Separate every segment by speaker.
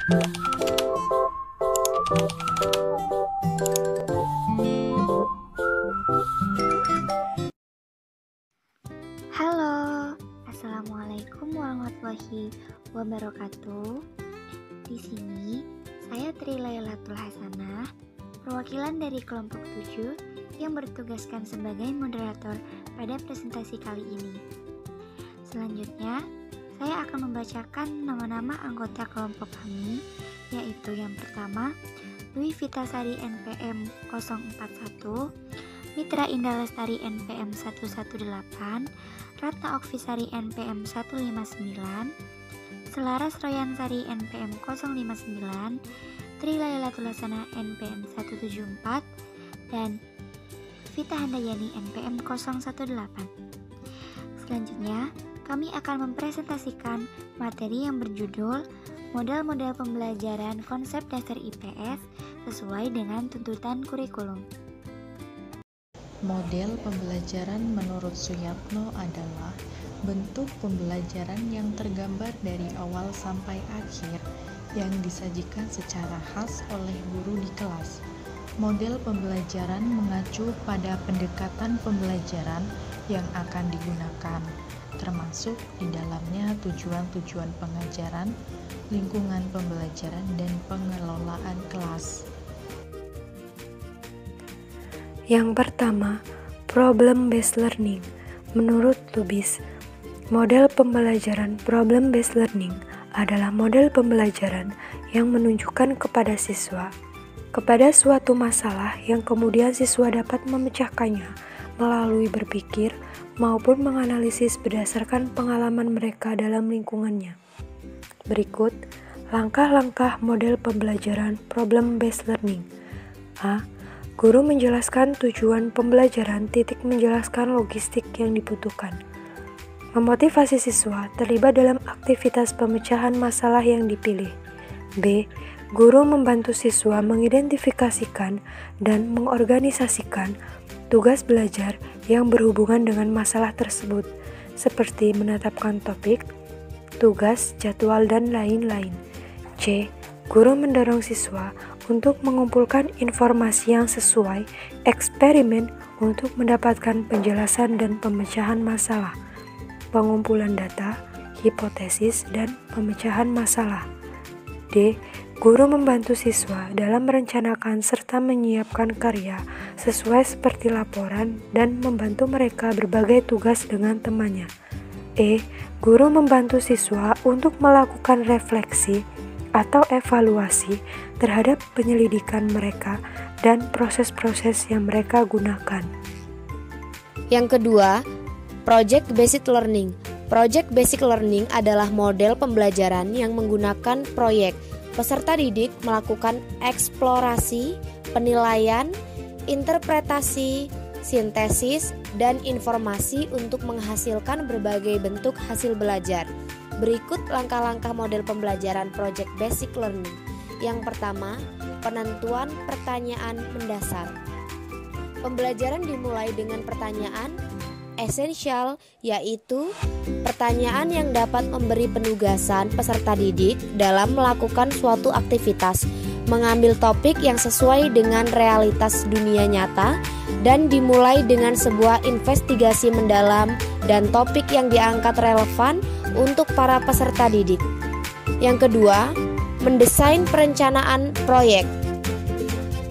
Speaker 1: Halo, Assalamualaikum warahmatullahi wabarakatuh. Di sini saya Tri Lailatul Hasanah, perwakilan dari kelompok 7 yang bertugaskan sebagai moderator pada presentasi kali ini. Selanjutnya, saya akan membacakan nama-nama anggota kelompok kami, yaitu yang pertama, Dwi Vitasari NPM 041, Mitra Indah Lestari NPM 118, Ratna Okvisari NPM 159, Selaras Royansari NPM 059, Tri Lailatul Hasanah NPM 174, dan Vita Handayani NPM 018. Selanjutnya, kami akan mempresentasikan materi yang berjudul Model-model pembelajaran konsep dasar IPS sesuai dengan tuntutan kurikulum.
Speaker 2: Model pembelajaran menurut Suyatno adalah bentuk pembelajaran yang tergambar dari awal sampai akhir yang disajikan secara khas oleh guru di kelas. Model pembelajaran mengacu pada pendekatan pembelajaran yang akan digunakan, termasuk di dalamnya tujuan-tujuan pengajaran, lingkungan pembelajaran, dan pengelolaan kelas.
Speaker 3: Yang pertama, problem-based learning. Menurut Lubis, model pembelajaran problem-based learning adalah model pembelajaran yang menunjukkan kepada siswa kepada suatu masalah yang kemudian siswa dapat memecahkannya melalui berpikir maupun menganalisis berdasarkan pengalaman mereka dalam lingkungannya. Berikut langkah-langkah model pembelajaran problem-based learning. A. Guru menjelaskan tujuan pembelajaran, menjelaskan logistik yang dibutuhkan. Memotivasi siswa terlibat dalam aktivitas pemecahan masalah yang dipilih. B. Guru membantu siswa mengidentifikasikan dan mengorganisasikan tugas belajar yang berhubungan dengan masalah tersebut, seperti menetapkan topik, tugas, jadwal, dan lain-lain. C. Guru mendorong siswa untuk mengumpulkan informasi yang sesuai eksperimen untuk mendapatkan penjelasan dan pemecahan masalah, pengumpulan data, hipotesis, dan pemecahan masalah. D. Guru membantu siswa dalam merencanakan serta menyiapkan karya sesuai seperti laporan dan membantu mereka berbagai tugas dengan temannya. E. Guru membantu siswa untuk melakukan refleksi atau evaluasi terhadap penyelidikan mereka dan proses-proses yang mereka gunakan.
Speaker 4: Yang kedua, Project Based Learning. Project Based Learning adalah model pembelajaran yang menggunakan proyek. Peserta didik melakukan eksplorasi, penilaian, interpretasi, sintesis, dan informasi untuk menghasilkan berbagai bentuk hasil belajar. Berikut langkah-langkah model pembelajaran Project Basic Learning. Yang pertama, penentuan pertanyaan mendasar. Pembelajaran dimulai dengan pertanyaan esensial, yaitu pertanyaan yang dapat memberi penugasan peserta didik dalam melakukan suatu aktivitas, mengambil topik yang sesuai dengan realitas dunia nyata, dan dimulai dengan sebuah investigasi mendalam dan topik yang diangkat relevan untuk para peserta didik. Yang kedua, mendesain perencanaan proyek.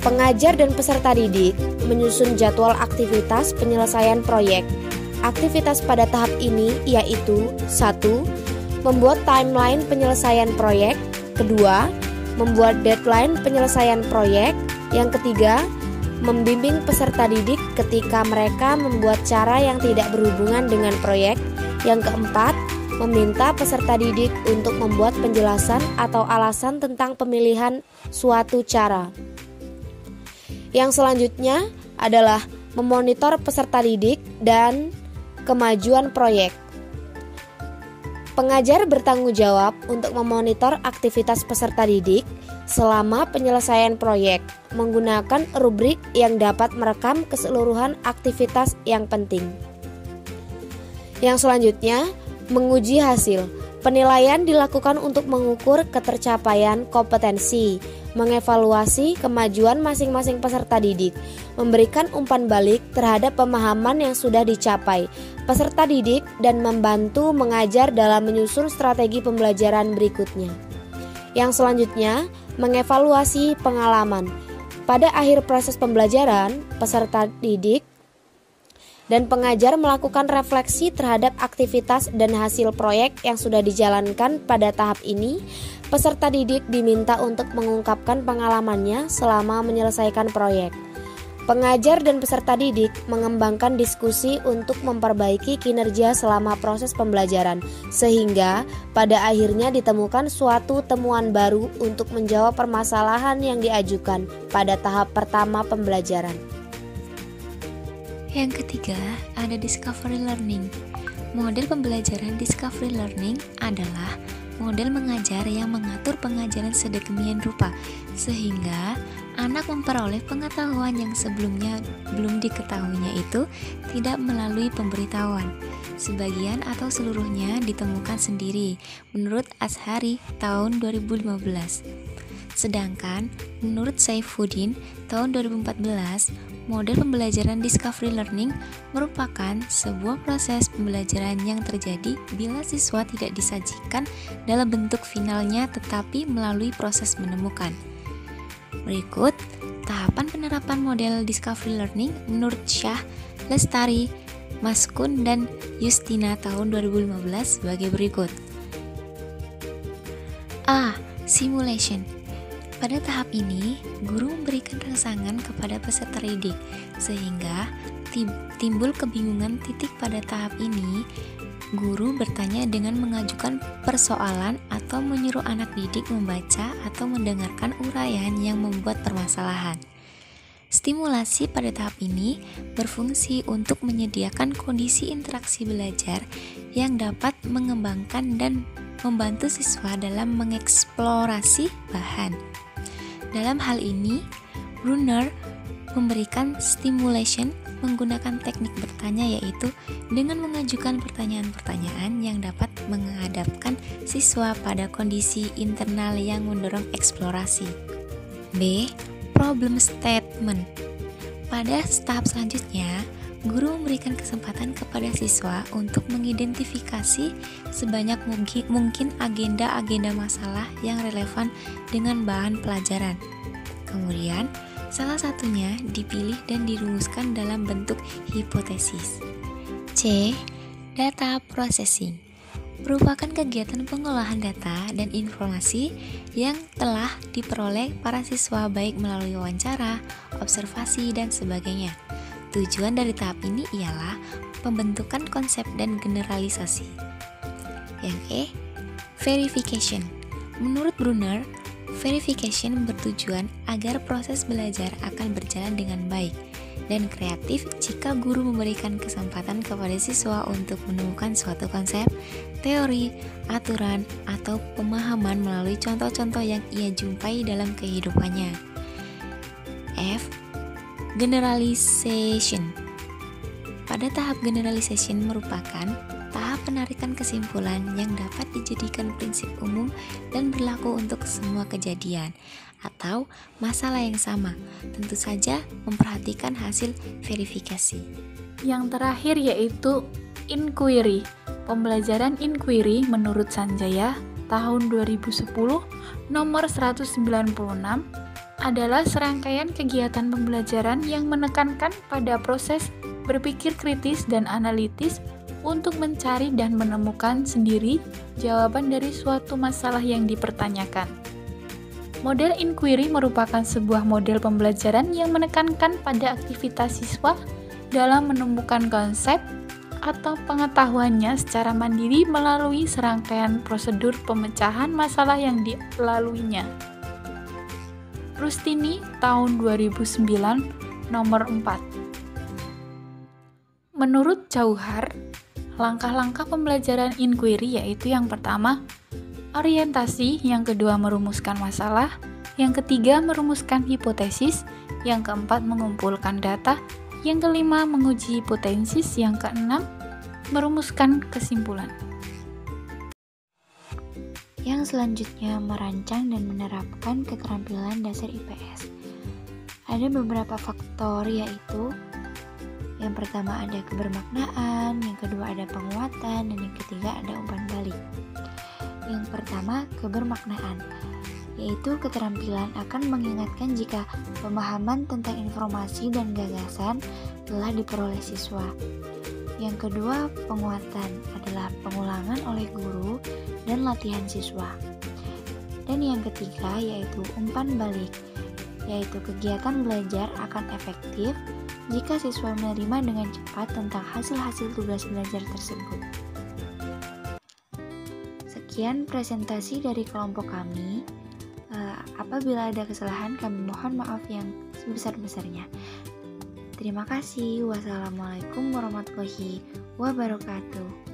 Speaker 4: Pengajar dan peserta didik menyusun jadwal aktivitas penyelesaian proyek. Aktivitas pada tahap ini yaitu 1. Membuat timeline penyelesaian proyek. Kedua, membuat deadline penyelesaian proyek. Yang ketiga, membimbing peserta didik ketika mereka membuat cara yang tidak berhubungan dengan proyek. Yang keempat, meminta peserta didik untuk membuat penjelasan atau alasan tentang pemilihan suatu cara. Yang selanjutnya adalah memonitor peserta didik dan kemajuan proyek. Pengajar bertanggung jawab untuk memonitor aktivitas peserta didik selama penyelesaian proyek menggunakan rubrik yang dapat merekam keseluruhan aktivitas yang penting. Yang selanjutnya, menguji hasil. Penilaian dilakukan untuk mengukur ketercapaian kompetensi, mengevaluasi kemajuan masing-masing peserta didik, memberikan umpan balik terhadap pemahaman yang sudah dicapai peserta didik, dan membantu mengajar dalam menyusun strategi pembelajaran berikutnya. Yang selanjutnya, mengevaluasi pengalaman. Pada akhir proses pembelajaran, peserta didik dan pengajar melakukan refleksi terhadap aktivitas dan hasil proyek yang sudah dijalankan. Pada tahap ini, peserta didik diminta untuk mengungkapkan pengalamannya selama menyelesaikan proyek. Pengajar dan peserta didik mengembangkan diskusi untuk memperbaiki kinerja selama proses pembelajaran, sehingga pada akhirnya ditemukan suatu temuan baru untuk menjawab permasalahan yang diajukan pada tahap pertama pembelajaran.
Speaker 1: Yang ketiga, ada discovery learning. Model pembelajaran discovery learning adalah model mengajar yang mengatur pengajaran sedemikian rupa sehingga anak memperoleh pengetahuan yang sebelumnya belum diketahuinya itu tidak melalui pemberitahuan. Sebagian atau seluruhnya ditemukan sendiri menurut Azhari tahun 2015. Sedangkan menurut Saifuddin tahun 2014, model pembelajaran discovery learning merupakan sebuah proses pembelajaran yang terjadi bila siswa tidak disajikan dalam bentuk finalnya tetapi melalui proses menemukan. Berikut tahapan penerapan model discovery learning menurut Shah, Lestari, Maskun, dan Justina tahun 2015 sebagai berikut. A. Simulation. Pada tahap ini, guru memberikan rangsangan kepada peserta didik, sehingga timbul kebingungan titik. Pada tahap ini, guru bertanya dengan mengajukan persoalan atau menyuruh anak didik membaca atau mendengarkan uraian yang membuat permasalahan. Stimulasi pada tahap ini berfungsi untuk menyediakan kondisi interaksi belajar yang dapat mengembangkan dan membantu siswa dalam mengeksplorasi bahan. Dalam hal ini, Brunner memberikan stimulation menggunakan teknik bertanya, yaitu dengan mengajukan pertanyaan-pertanyaan yang dapat menghadapkan siswa pada kondisi internal yang mendorong eksplorasi. B. Problem statement. Pada tahap selanjutnya, guru memberikan kesempatan kepada siswa untuk mengidentifikasi sebanyak mungkin agenda-agenda masalah yang relevan dengan bahan pelajaran. Kemudian, salah satunya dipilih dan dirumuskan dalam bentuk hipotesis. C. Data processing merupakan kegiatan pengolahan data dan informasi yang telah diperoleh para siswa baik melalui wawancara, observasi, dan sebagainya. Tujuan dari tahap ini ialah pembentukan konsep dan generalisasi. Yang E. Verification. Menurut Brunner, verification bertujuan agar proses belajar akan berjalan dengan baik dan kreatif jika guru memberikan kesempatan kepada siswa untuk menemukan suatu konsep, teori, aturan, atau pemahaman melalui contoh-contoh yang ia jumpai dalam kehidupannya. F. Generalization. Pada tahap generalization merupakan tahap penarikan kesimpulan yang dapat dijadikan prinsip umum dan berlaku untuk semua kejadian atau masalah yang sama, tentu saja memperhatikan hasil verifikasi.
Speaker 5: Yang terakhir yaitu inquiry. Pembelajaran inquiry menurut Sanjaya tahun 2010 nomor 196 adalah serangkaian kegiatan pembelajaran yang menekankan pada proses berpikir kritis dan analitis untuk mencari dan menemukan sendiri jawaban dari suatu masalah yang dipertanyakan. Model inquiry merupakan sebuah model pembelajaran yang menekankan pada aktivitas siswa dalam menemukan konsep atau pengetahuannya secara mandiri melalui serangkaian prosedur pemecahan masalah yang dilaluinya. Rustini tahun 2009 nomor 4. Menurut Jauhar, langkah-langkah pembelajaran inquiry yaitu yang pertama, orientasi, yang kedua merumuskan masalah, yang ketiga merumuskan hipotesis, yang keempat mengumpulkan data, yang kelima menguji hipotesis, yang keenam merumuskan kesimpulan.
Speaker 1: Yang selanjutnya, merancang dan menerapkan keterampilan dasar IPS. Ada beberapa faktor, yaitu yang pertama ada kebermaknaan, yang kedua ada penguatan, dan yang ketiga ada umpan balik. Yang pertama, kebermaknaan, yaitu keterampilan akan mengingatkan jika pemahaman tentang informasi dan gagasan telah diperoleh siswa. Yang kedua, penguatan adalah pengulangan oleh guru dan latihan siswa. Dan yang ketiga yaitu umpan balik, yaitu kegiatan belajar akan efektif jika siswa menerima dengan cepat tentang hasil-hasil tugas belajar tersebut. Sekian presentasi dari kelompok kami. Apabila ada kesalahan, kami mohon maaf yang sebesar-besarnya. Terima kasih. Wassalamualaikum warahmatullahi wabarakatuh.